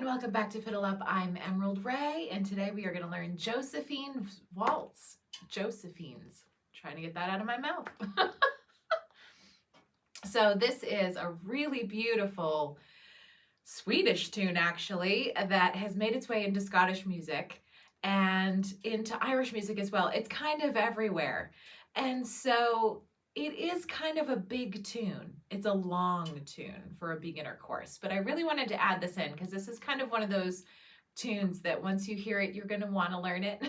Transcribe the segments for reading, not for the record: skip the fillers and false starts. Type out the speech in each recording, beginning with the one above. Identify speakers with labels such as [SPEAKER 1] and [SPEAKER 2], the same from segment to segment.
[SPEAKER 1] and welcome back to FiddleUP. I'm Emerald Ray, and today we are going to learn Josephine's Waltz. Josephine's. Trying to get that out of my mouth. So this is a really beautiful Swedish tune, actually, that has made its way into Scottish music and into Irish music as well. It's kind of everywhere. And so it is kind of a big tune. It's a long tune for a beginner course, but I really wanted to add this in because this is kind of one of those tunes that once you hear it, you're going to want to learn it.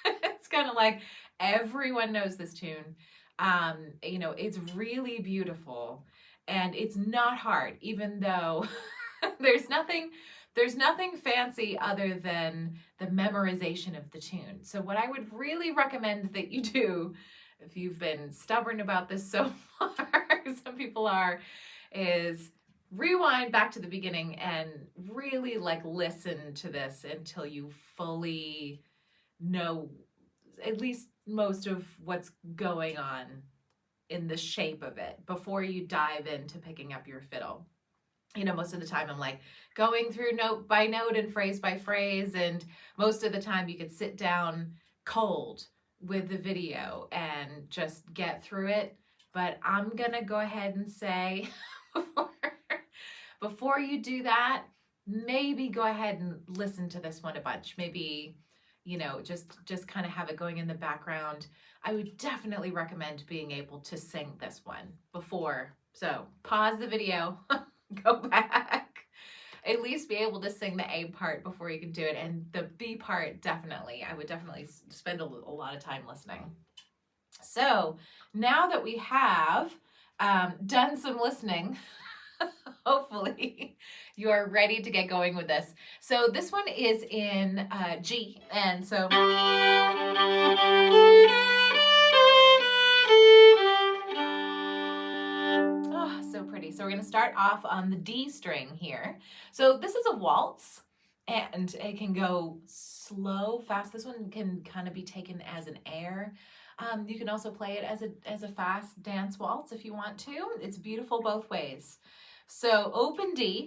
[SPEAKER 1] It's kind of like everyone knows this tune. It's really beautiful and it's not hard, even though there's nothing fancy other than the memorization of the tune. So what I would really recommend that you do, if you've been stubborn about this so far, some people are, is rewind back to the beginning and really listen to this until you fully know at least most of what's going on in the shape of it before you dive into picking up your fiddle. Most of the time I'm like going through note by note and phrase by phrase, and most of the time you could sit down cold with the video and just get through it. But I'm gonna go ahead and say before you do that, maybe go ahead and listen to this one a bunch. Maybe, just kind of have it going in the background. I would definitely recommend being able to sing this one before. So pause the video, go back, at least be able to sing the A part before you can do it. And the B part, I would definitely spend a lot of time listening. So now that we have done some listening, hopefully you are ready to get going with this. So this one is in G, and so so pretty. So we're going to start off on the D string here. So this is a waltz, and it can go slow, fast. This one can kind of be taken as an air. You can also play it as a fast dance waltz if you want to. It's beautiful both ways. So open D.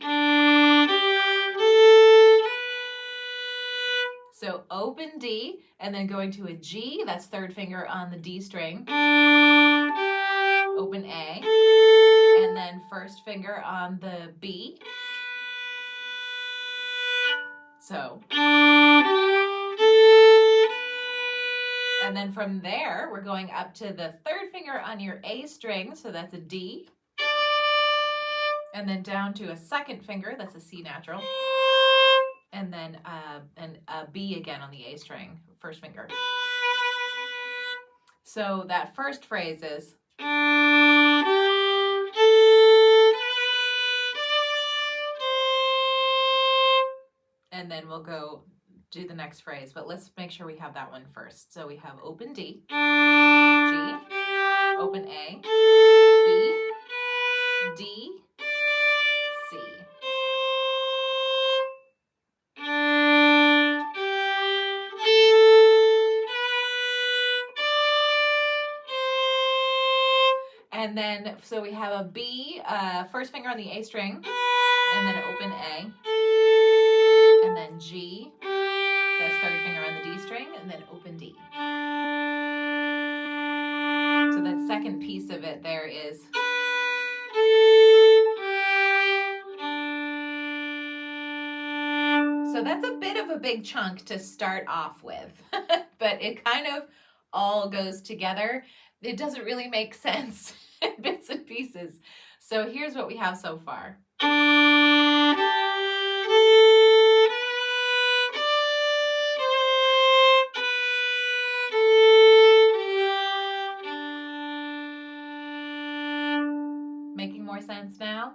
[SPEAKER 1] So open D, and then going to a G, that's third finger on the D string. Open A, and then first finger on the B. So. And then from there, we're going up to the third finger on your A string, so that's a D. And then down to a second finger, that's a C natural. And then a B again on the A string, first finger. So that first phrase is. And then we'll go do the next phrase, but let's make sure we have that one first. So we have open D, G, open A, B, D, C. And then, so we have a B, first finger on the A string, and then open A, and then G, that's third finger on the D string, and then open D. So that second piece of it there is. So that's a bit of a big chunk to start off with, but it kind of all goes together. It doesn't really make sense in bits and pieces. So here's what we have so far. Making more sense now?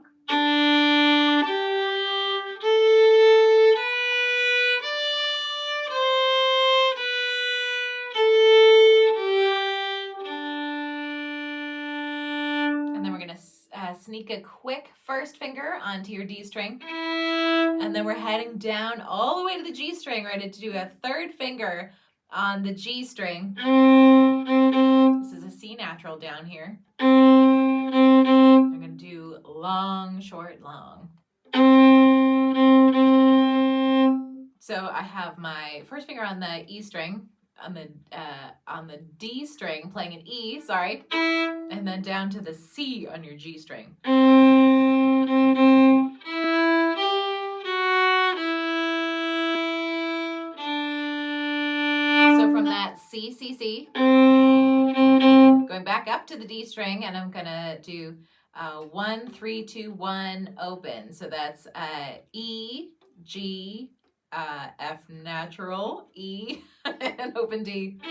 [SPEAKER 1] Sneak a quick first finger onto your D string, and then we're heading down all the way to the G string, ready to do a third finger on the G string. This is a C natural down here. I'm going to do long, short, long. So I have my first finger on the E string, on the D string, playing an E, sorry, and then down to the C on your G string. So from that C, C, C, going back up to the D string, and I'm gonna do 1, 3, 2, 1, open. So that's E, G, F natural, E, and open D. And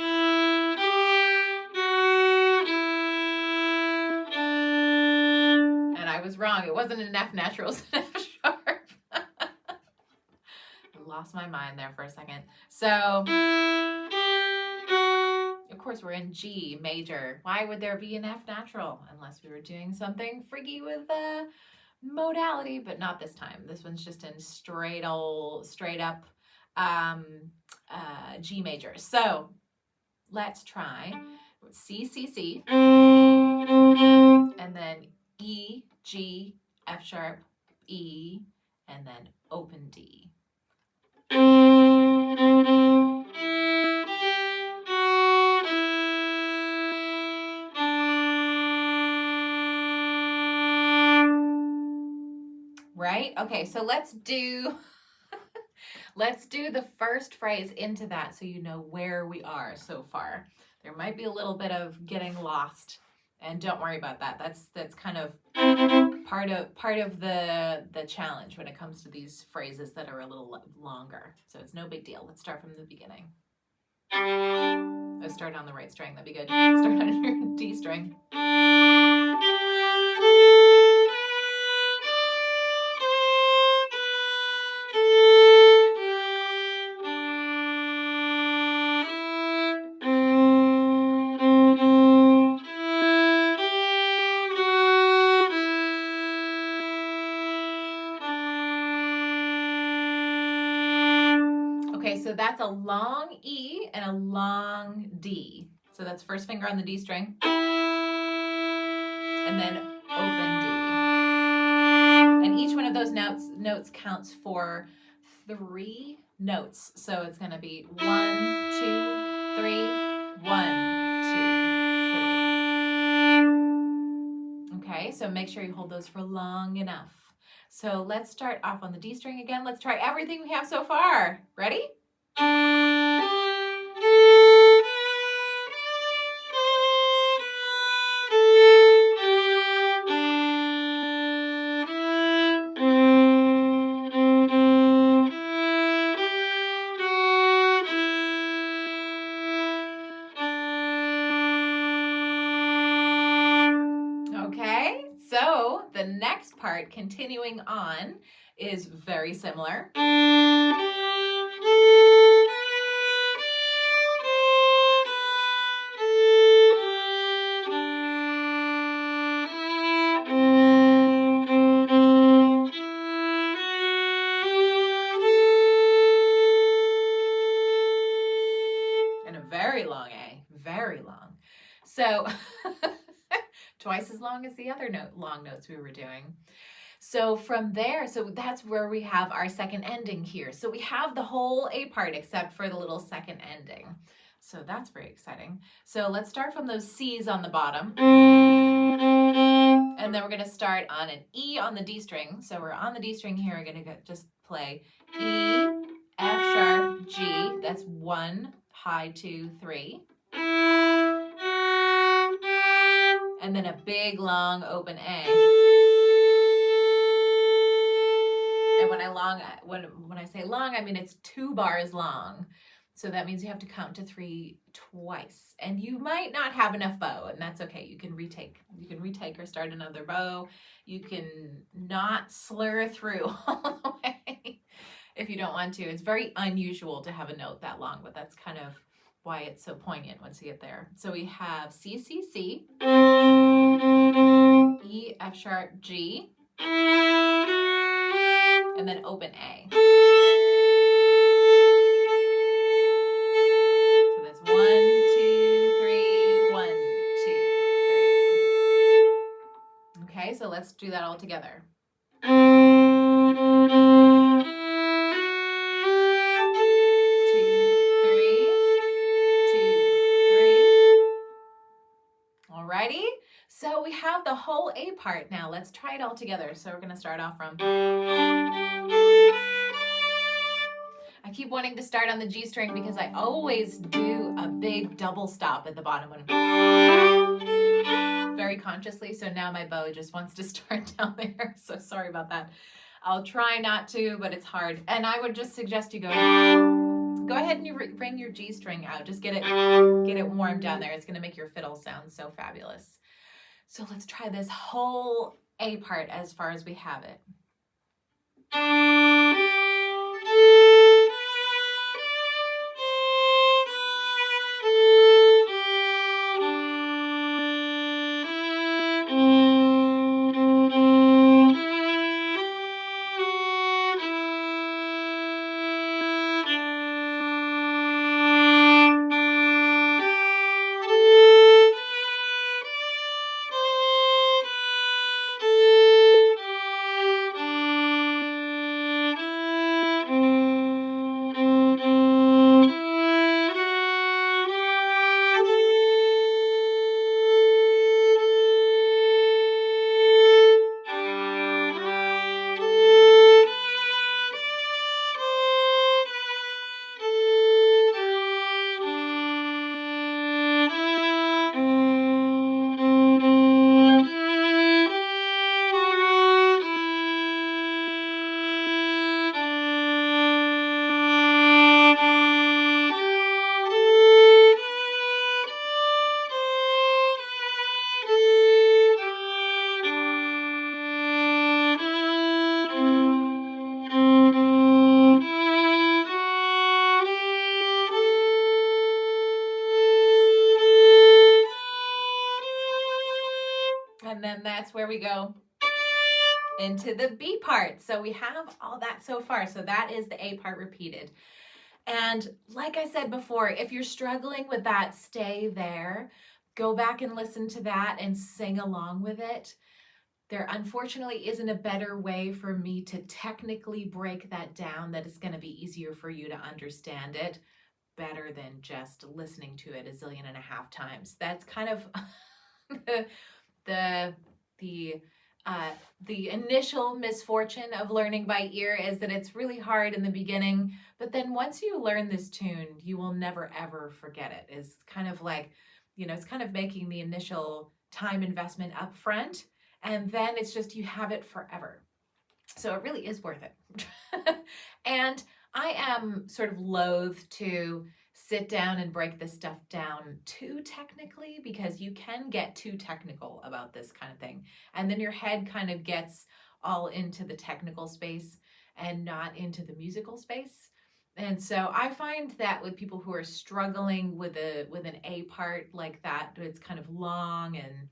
[SPEAKER 1] I was wrong. It wasn't an F natural, it's an F sharp. I lost my mind there for a second. So, of course, we're in G major. Why would there be an F natural? Unless we were doing something freaky with modality, but not this time. This one's just in straight up G major. So let's try C, C, C, and then E, G, F sharp, E, and then open D. Right? Okay, so let's do the first phrase into that so you know where we are so far. There might be a little bit of getting lost, and don't worry about that. That's kind of part of the challenge when it comes to these phrases that are a little longer. So it's no big deal. Let's start from the beginning. Let's start on the right string. That'd be good. Start on your D string. Okay, so that's a long E and a long D. So that's first finger on the D string. And then open D. And each one of those notes counts for 3 notes. So it's going to be 1, 2, 3, 1, 2, 3. Okay, so make sure you hold those for long enough. So let's start off on the D string again. Let's try everything we have so far. Ready? Okay, so the next part, continuing on, is very similar. And a very long A, very long. So twice as long as the other long notes we were doing. So from there, so that's where we have our second ending here. So we have the whole A part except for the little second ending. So that's very exciting. So let's start from those C's on the bottom. And then we're going to start on an E on the D string. So we're on the D string here. We're going to just play E, F sharp, G. That's 1, high 2, 3. And then a big, long, open A. And when I say long, I mean it's 2 bars long. So that means you have to count to 3 twice. And you might not have enough bow, and that's okay. You can retake. You can retake or start another bow. You can not slur through all the way if you don't want to. It's very unusual to have a note that long, but that's kind of why it's so poignant once you get there. So we have C, C, C, E, F sharp, G, and then open A. So that's 1, 2, 3, 1, 2, 3. Okay, so let's do that all together. So we have the whole A part now. Let's try it all together. So we're going to start off from... I keep wanting to start on the G string because I always do a big double stop at the bottom one. Very consciously. So now my bow just wants to start down there. So sorry about that. I'll try not to, but it's hard. And I would just suggest you go ahead and you bring your G string out. Just get it warmed down there. It's going to make your fiddle sound so fabulous. So let's try this whole A part as far as we have it. And then that's where we go into the B part. So we have all that so far. So that is the A part repeated. And like I said before, if you're struggling with that, stay there. Go back and listen to that and sing along with it. There unfortunately isn't a better way for me to technically break that down that is going to be easier for you to understand it better than just listening to it 1.5 zillion times. That's kind of the initial misfortune of learning by ear, is that it's really hard in the beginning, but then once you learn this tune, you will never ever forget it. It's kind of like, it's kind of making the initial time investment up front, and then it's just, you have it forever. So it really is worth it. And I am sort of loath to sit down and break this stuff down too technically, because you can get too technical about this kind of thing. And then your head kind of gets all into the technical space and not into the musical space. And so I find that with people who are struggling with an A part like that, it's kind of long and,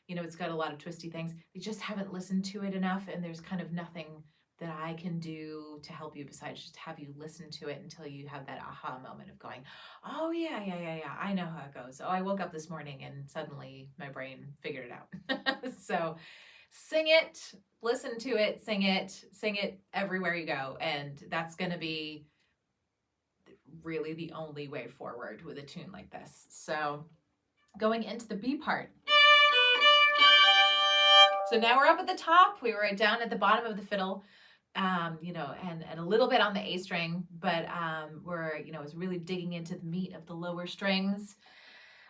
[SPEAKER 1] it's got a lot of twisty things. They just haven't listened to it enough, and there's kind of nothing that I can do to help you besides just have you listen to it until you have that aha moment of going, oh yeah, I know how it goes. Oh, I woke up this morning and suddenly my brain figured it out. So sing it, listen to it, sing it everywhere you go. And that's going to be really the only way forward with a tune like this. So going into the B part. So now we're up at the top. We were down at the bottom of the fiddle, and a little bit on the A string, but we're, it's really digging into the meat of the lower strings.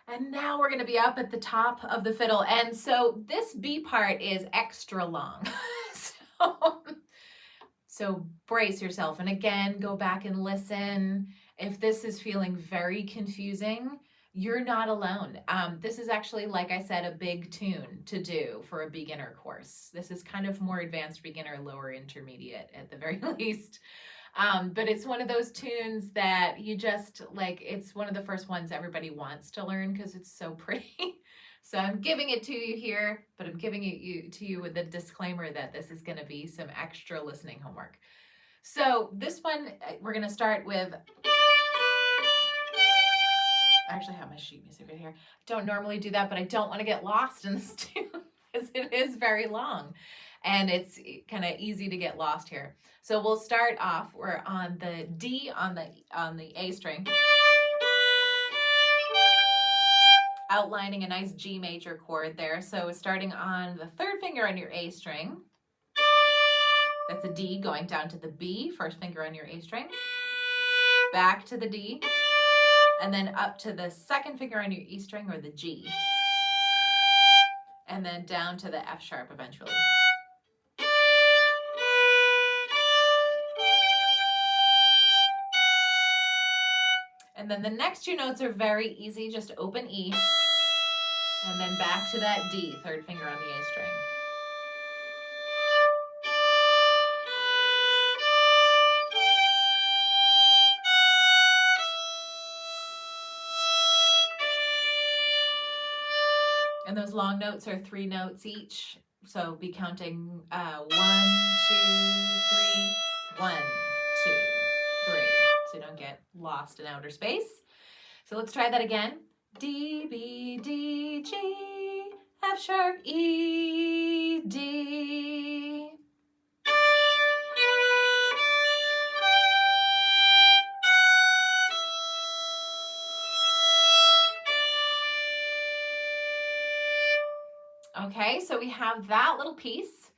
[SPEAKER 1] And now we're going to be up at the top of the fiddle. And so this B part is extra long. So brace yourself. And again, go back and listen. If this is feeling very confusing, you're not alone. This is actually, like I said, a big tune to do for a beginner course. This is kind of more advanced beginner, lower intermediate at the very least. But it's one of those tunes that you just, it's one of the first ones everybody wants to learn because it's so pretty. So I'm giving it to you here, but I'm giving it to you with a disclaimer that this is going to be some extra listening homework. So this one, we're going to start with... I actually have my sheet music right here. I don't normally do that, but I don't want to get lost in this tune because it is very long and it's kind of easy to get lost here. So we'll start off, we're on the D on the A string. outlining a nice G major chord there. So starting on the third finger on your A string, that's a D, going down to the B, first finger on your A string, back to the D, and then up to the second finger on your E string or the G, and then down to the F sharp eventually. And then the next two notes are very easy, just open E, and then back to that D, third finger on the A string. And those long notes are 3 notes each, so be counting 1, 2, 3, 1, 2, 3, so you don't get lost in outer space. So let's try that again. D, B, D, G, F sharp, E, D. Okay, so we have that little piece,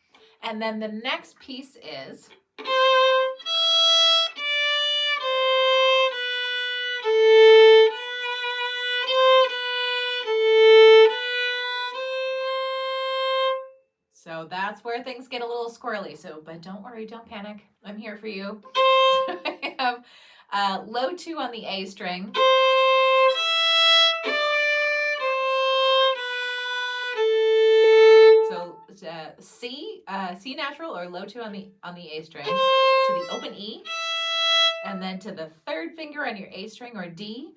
[SPEAKER 1] and then the next piece is so that's where things get a little squirrely. So, but don't worry, don't panic. I'm here for you. So I have low 2 on the A string. So C natural or low 2 on the A string to the open E, and then to the third finger on your A string or D,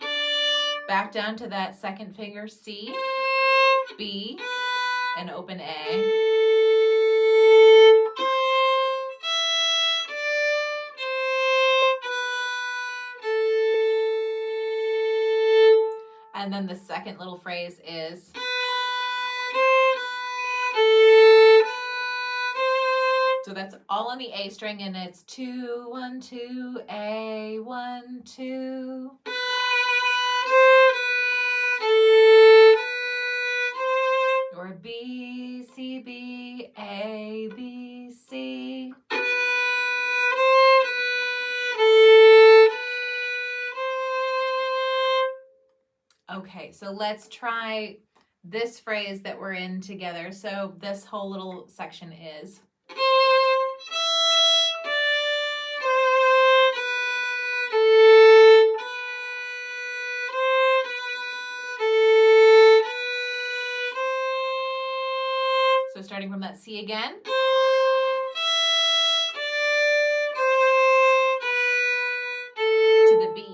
[SPEAKER 1] back down to that second finger C, B, and open A. And then the second little phrase is so that's all on the A string, and it's 2, 1, 2, A, 1, 2. Or B, C, B, A, B, C. Okay, so let's try this phrase that we're in together. So this whole little section is. So starting from that C again. To the B.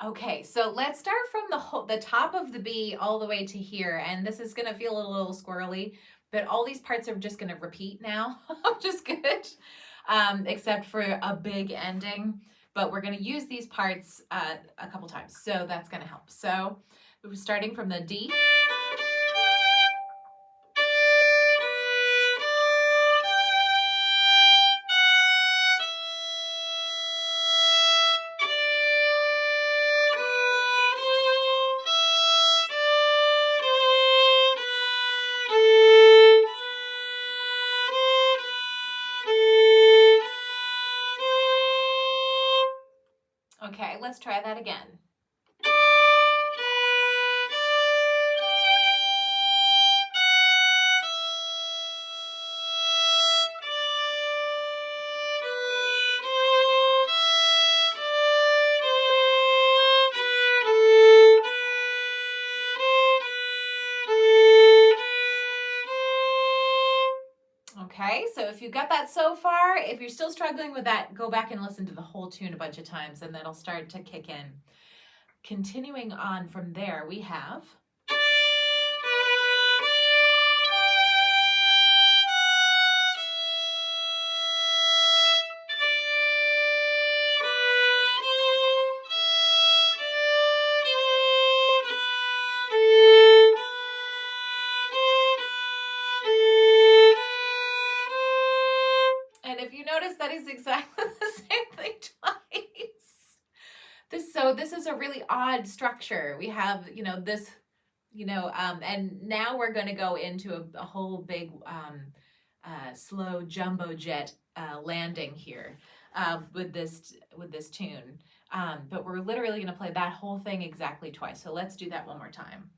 [SPEAKER 1] Okay, so let's start from the top of the B all the way to here, and this is going to feel a little squirrely, but all these parts are just going to repeat now, which is good, except for a big ending, but we're going to use these parts a couple times, so that's going to help. So we're starting from the D. Okay, let's try that again. Okay, so if you got that so far, if you're still struggling with that, go back and listen to the whole tune a bunch of times, and that'll start to kick in. Continuing on from there, we have... And if you notice, that is exactly the a really odd structure. We have, this, and now we're going to go into a whole big slow jumbo jet landing here with this tune. But we're literally going to play that whole thing exactly twice. So let's do that one more time.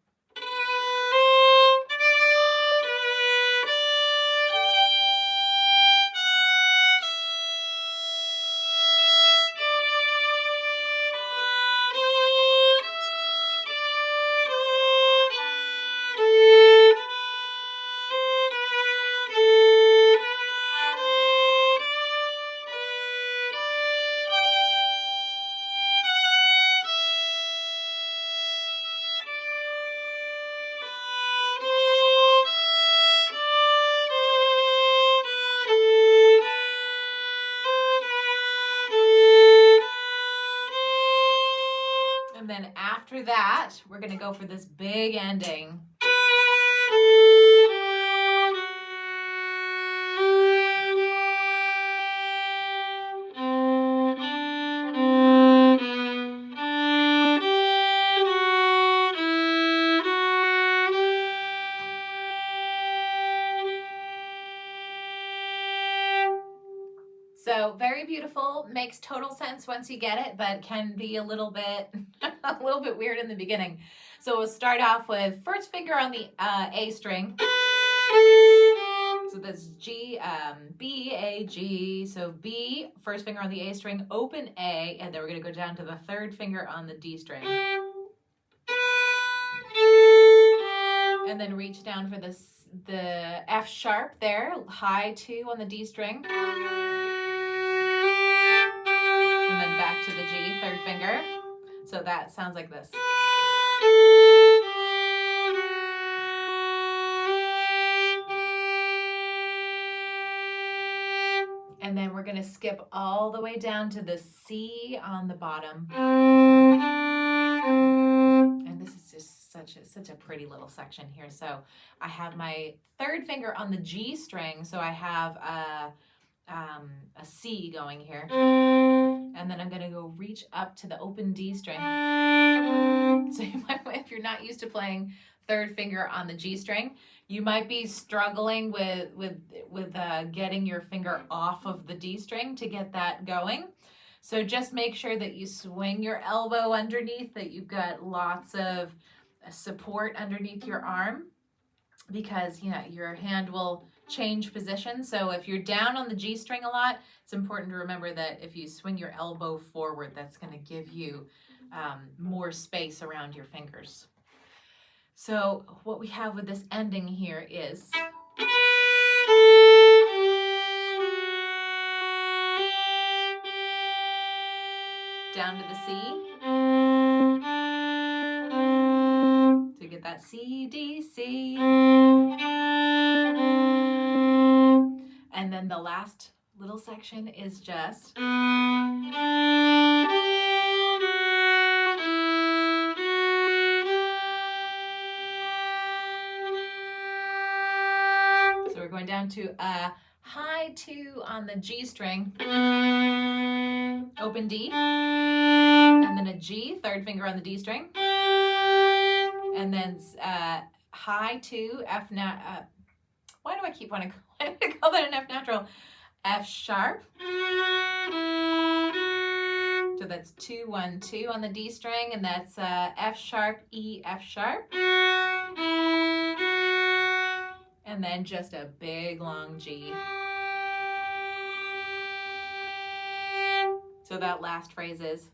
[SPEAKER 1] And then after that, we're going to go for this big ending. So very beautiful, makes total sense once you get it, but can be a little bit weird in the beginning. So we'll start off with first finger on the A string. So that's G, B, A, G. So B, first finger on the A string, open A, and then we're going to go down to the third finger on the D string. And then reach down for the F sharp there, high 2 on the D string. And then back to the G, third finger. So that sounds like this. And then we're going to skip all the way down to the C on the bottom. And this is just such a pretty little section here. So I have my third finger on the G string. So I have a C going here. And then I'm going to go reach up to the open D string. So you might, if you're not used to playing third finger on the G string, you might be struggling with getting your finger off of the D string to get that going. So just make sure that you swing your elbow underneath, that you've got lots of support underneath your arm, because your hand will change position. So if you're down on the G string a lot, it's important to remember that if you swing your elbow forward, that's going to give you more space around your fingers. So what we have with this ending here is down to the C. So you get that C, D, C. And then the last little section is just so we're going down to a high 2 on the G string, open D, and then a G, third finger on the D string, and then high 2, F why do I keep wanting to call that an F natural? F sharp. So that's 2, 1, 2 on the D string, and that's F sharp, E, F sharp. And then just a big long G. So that last phrase is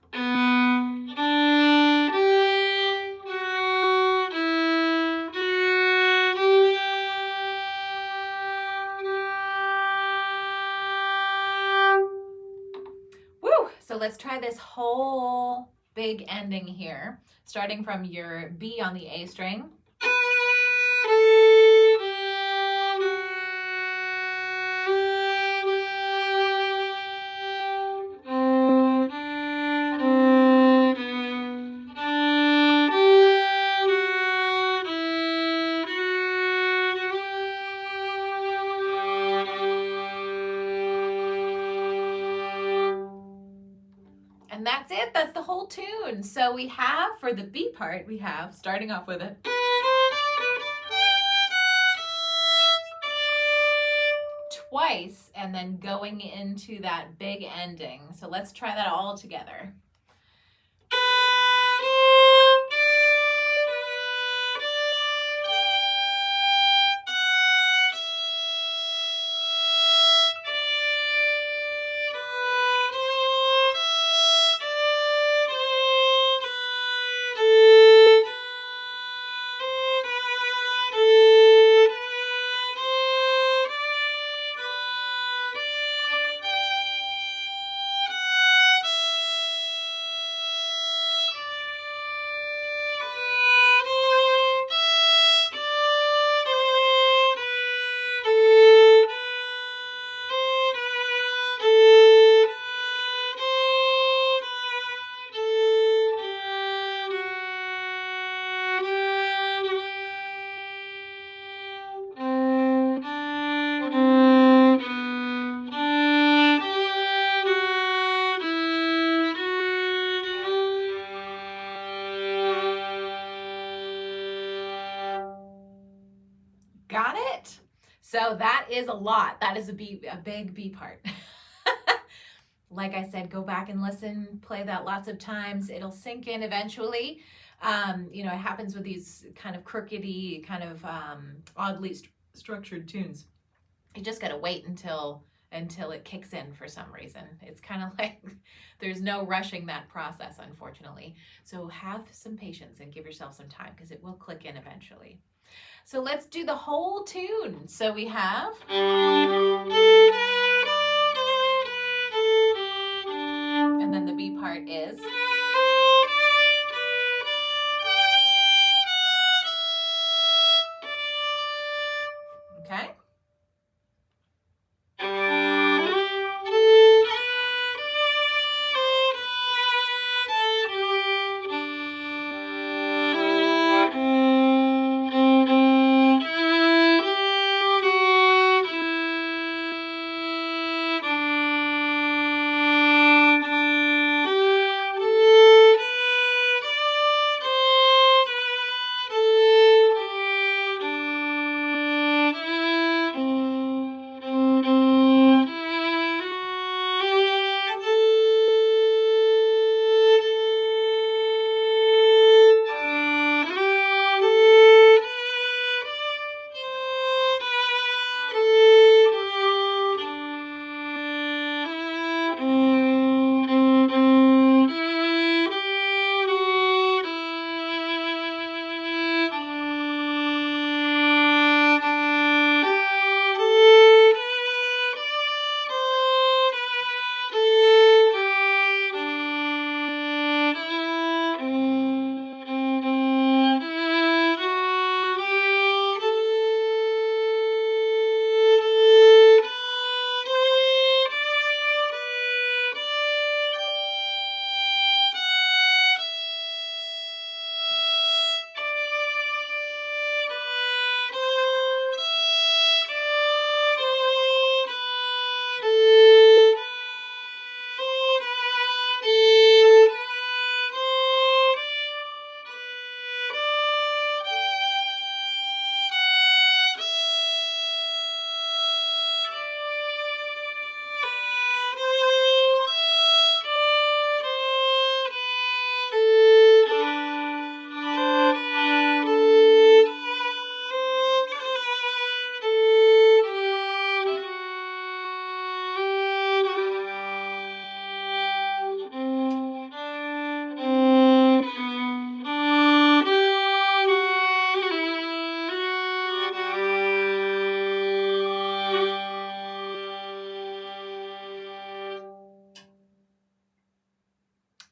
[SPEAKER 1] So let's try this whole big ending here, starting from your B on the A string. And And that's it. That's the whole tune. So we have, for the B part, we have, starting off with it, twice, and then going into that big ending. So let's try that all together. Got it? So that is a lot. That is a big B part. Like I said, go back and listen, play that lots of times. It'll sink in eventually. It happens with these kind of crookedy, kind of oddly structured tunes. You just got to wait until it kicks in for some reason. It's kind of like there's no rushing that process, unfortunately. So have some patience and give yourself some time because it will click in eventually. So let's do the whole tune. So we have, and then the B part is, okay?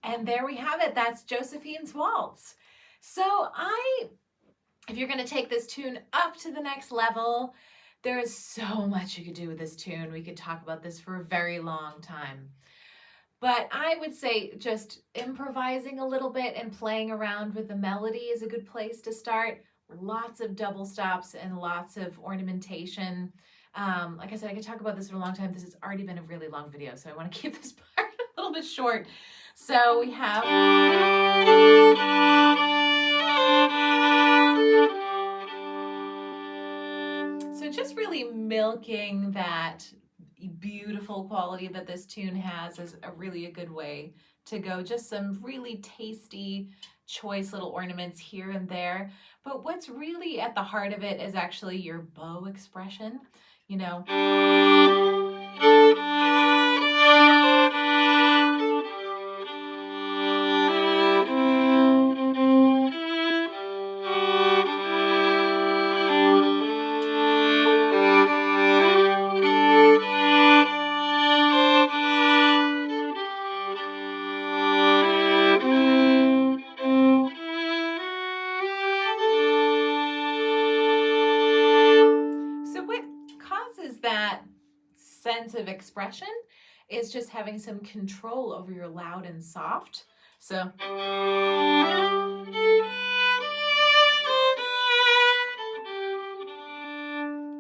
[SPEAKER 1] And there we have it. That's Josefin's Waltz. So if you're going to take this tune up to the next level, there is so much you could do with this tune. We could talk about this for a very long time. But I would say just improvising a little bit and playing around with the melody is a good place to start. Lots of double stops and lots of ornamentation. Like I said, I could talk about this for a long time. This has already been a really long video, so I want to keep this part a little bit short. So we have just really milking that beautiful quality that this tune has is really a good way to go. Just some really tasty, choice little ornaments here and there. But what's really at the heart of it is actually your bow expression. You know, that sense of expression is just having some control over your loud and soft. So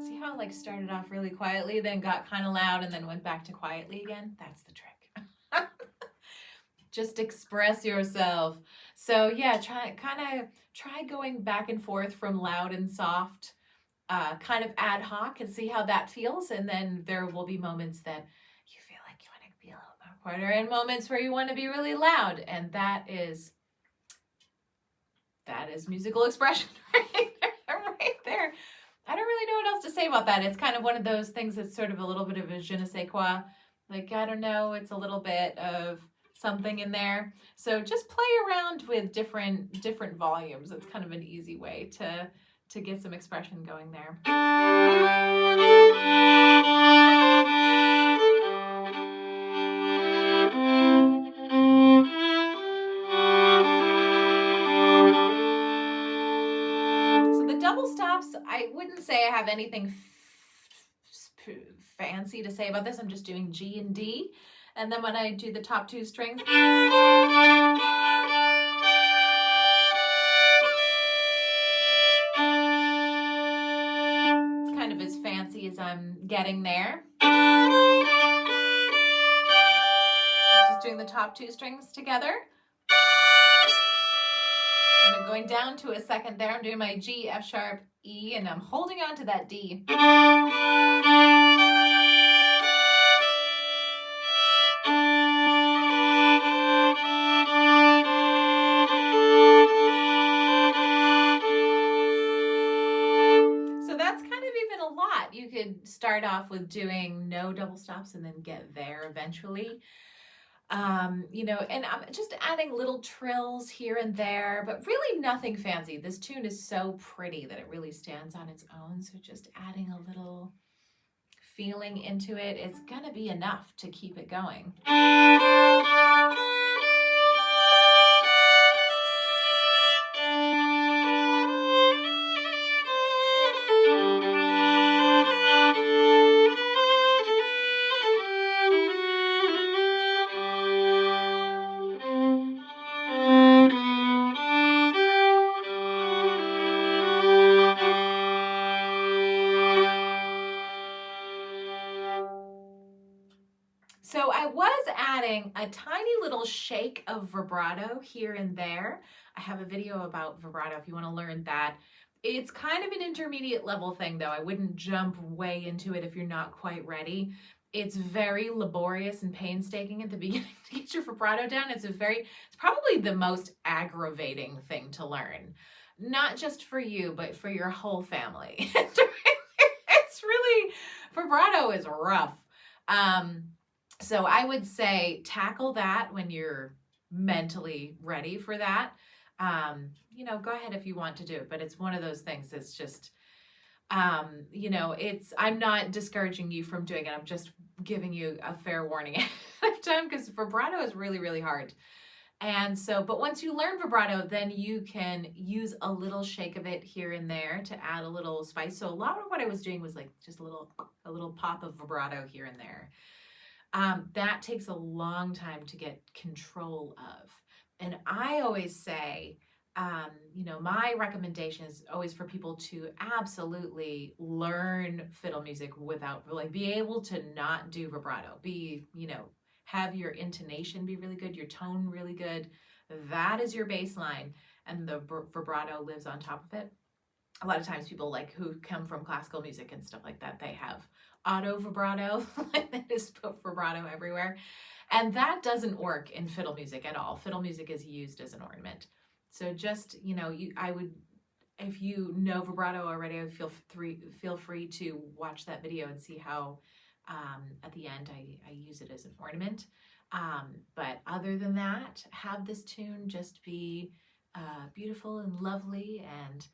[SPEAKER 1] see how like started off really quietly, then got kind of loud and then went back to quietly again? That's the trick. Just express yourself. So yeah, try going back and forth from loud and soft, kind of ad hoc, and see how that feels. And then there will be moments that you feel like you want to be a little bit quieter, and moments where you want to be really loud, and that is musical expression right there. I don't really know what else to say about that. It's kind of one of those things that's sort of a little bit of a je ne sais quoi. Like, I don't know, it's a little bit of something in there. So just play around with different volumes. It's kind of an easy way to get some expression going there. So the double stops, I wouldn't say I have anything fancy to say about this. I'm just doing G and D. And then when I do the top two strings, it's kind of as fancy as I'm getting there. Just doing the top two strings together. And I'm going down to a second there. I'm doing my G, F sharp, E, and I'm holding on to that D. You could start off with doing no double stops and then get there eventually. You know, and I'm just adding little trills here and there, but really nothing fancy. This tune is so pretty that it really stands on its own. So just adding a little feeling into it is gonna be enough to keep it going. So I was adding a tiny little shake of vibrato here and there. I have a video about vibrato if you want to learn that. It's kind of an intermediate level thing though. I wouldn't jump way into it if you're not quite ready. It's very laborious and painstaking at the beginning to get your vibrato down. It's probably the most aggravating thing to learn. Not just for you, but for your whole family. It's really, vibrato is rough. So I would say tackle that when you're mentally ready for that. You know, go ahead if you want to do it, but it's one of those things that's just, you know, I'm not discouraging you from doing it. I'm just giving you a fair warning ahead of time because vibrato is really, really hard. And so, but once you learn vibrato, then you can use a little shake of it here and there to add a little spice. So a lot of what I was doing was like just a little pop of vibrato here and there. That takes a long time to get control of. And I always say, you know, my recommendation is always for people to absolutely learn fiddle music without, like, be able to not do vibrato, you know, have your intonation be really good, your tone really good. That is your bass line, and the vibrato lives on top of it. A lot of times people like who come from classical music and stuff like that, they have auto vibrato, they just put vibrato everywhere. And that doesn't work in fiddle music at all. Fiddle music is used as an ornament. So just, I would, if you know vibrato already, I would feel free to watch that video and see how at the end I use it as an ornament. But other than that, have this tune just be beautiful and lovely and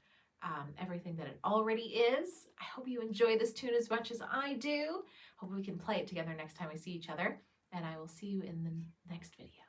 [SPEAKER 1] everything that it already is. I hope you enjoy this tune as much as I do. Hope we can play it together next time we see each other. And I will see you in the next video.